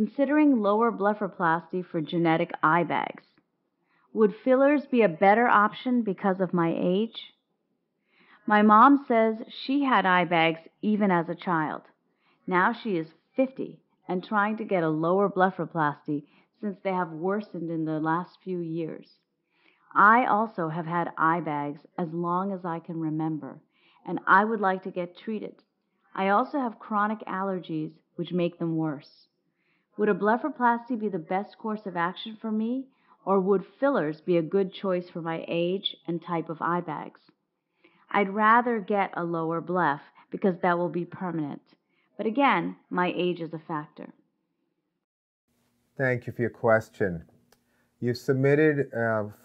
considering lower blepharoplasty for genetic eye bags. Would fillers be a better option because of my age? My mom says she had eye bags even as a child. Now she is 50 and trying to get a lower blepharoplasty since they have worsened in the last few years. I also have had eye bags as long as I can remember, and I would like to get treated. I also have chronic allergies, which make them worse. Would a blepharoplasty be the best course of action for me, or would fillers be a good choice for my age and type of eye bags? I'd rather get a lower bleph because that will be permanent. But again, my age is a factor. Thank you for your question. You submitted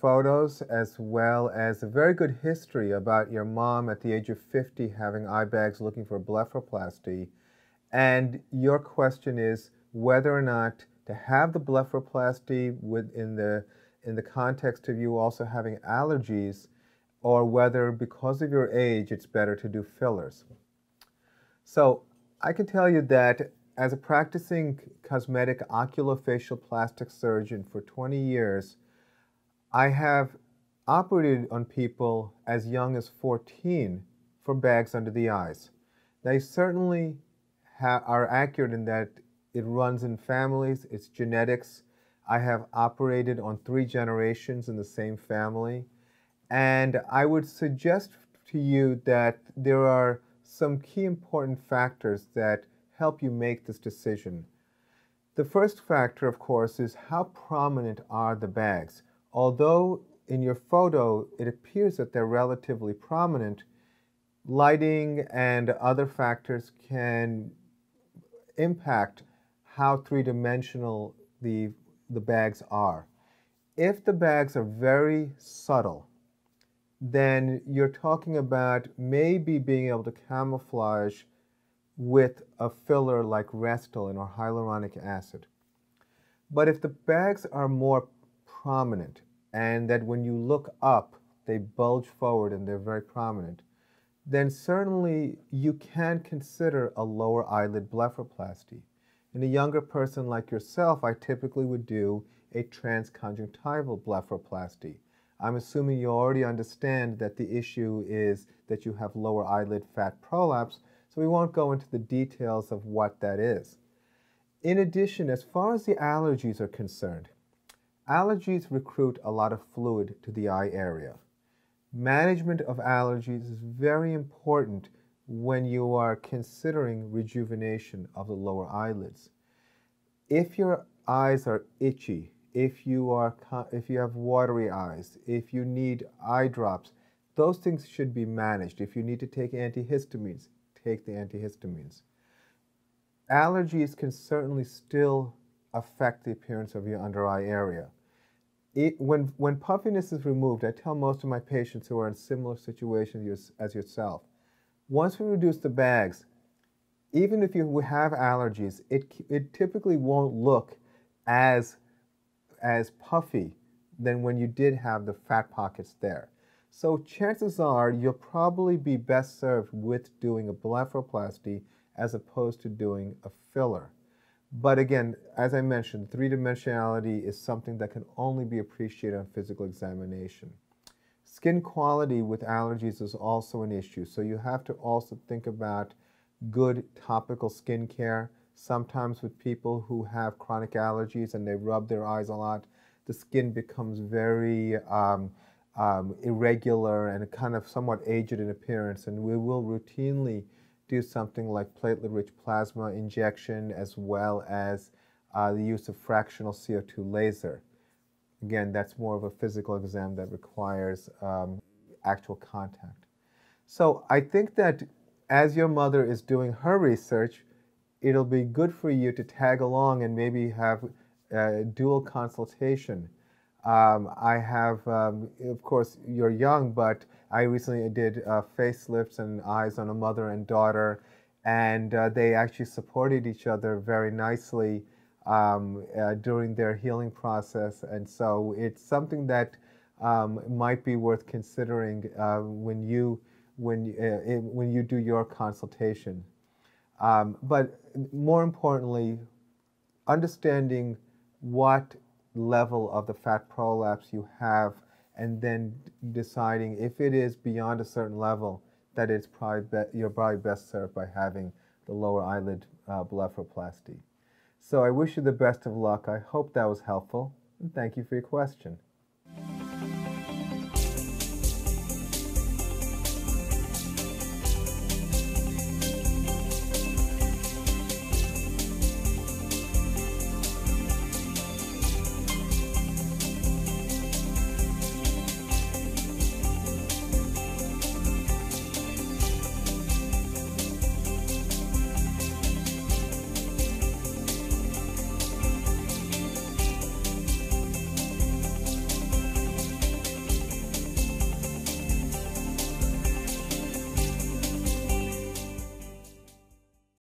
photos as well as a very good history about your mom at the age of 50 having eye bags looking for blepharoplasty. And your question is whether or not to have the blepharoplasty in the context of you also having allergies, or whether because of your age it's better to do fillers. So I can tell you that as a practicing cosmetic oculofacial plastic surgeon for 20 years, I have operated on people as young as 14 for bags under the eyes. They certainly are accurate in that it runs in families, it's genetics. I have operated on 3 generations in the same family. And I would suggest to you that there are some key important factors that help you make this decision. The first factor, of course, is how prominent are the bags. Although in your photo it appears that they're relatively prominent, lighting and other factors can impact how three-dimensional the bags are. If the bags are very subtle, then you're talking about maybe being able to camouflage with a filler like Restylane or hyaluronic acid. But if the bags are more prominent and that when you look up, they bulge forward and they're very prominent, then certainly you can consider a lower eyelid blepharoplasty. In a younger person like yourself, I typically would do a transconjunctival blepharoplasty. I'm assuming you already understand that the issue is that you have lower eyelid fat prolapse, so we won't go into the details of what that is. In addition, as far as the allergies are concerned, allergies recruit a lot of fluid to the eye area. Management of allergies is very important when you are considering rejuvenation of the lower eyelids. If your eyes are itchy, if you have watery eyes, if you need eye drops, those things should be managed. If you need to take antihistamines, take the antihistamines. Allergies can certainly still affect the appearance of your under eye area. When puffiness is removed, I tell most of my patients who are in similar situations as yourself, once we reduce the bags, even if you have allergies, it typically won't look as puffy than when you did have the fat pockets there. So chances are you'll probably be best served with doing a blepharoplasty as opposed to doing a filler. But again, as I mentioned, three-dimensionality is something that can only be appreciated on physical examination. Skin quality with allergies is also an issue, so you have to also think about good topical skin care. Sometimes with people who have chronic allergies and they rub their eyes a lot, the skin becomes very irregular and kind of somewhat aged in appearance, and we will routinely do something like platelet-rich plasma injection as well as the use of fractional CO2 laser. Again, that's more of a physical exam that requires actual contact. So I think that as your mother is doing her research, it'll be good for you to tag along and maybe have a dual consultation. I have, of course, you're young, but I recently did facelifts and eyes on a mother and daughter, and they actually supported each other very nicely during their healing process. And so it's something that might be worth considering when you do your consultation. But more importantly, understanding what level of the fat prolapse you have, and then deciding if it is beyond a certain level, that it's probably you're probably best served by having the lower eyelid blepharoplasty. So I wish you the best of luck. I hope that was helpful, and thank you for your question.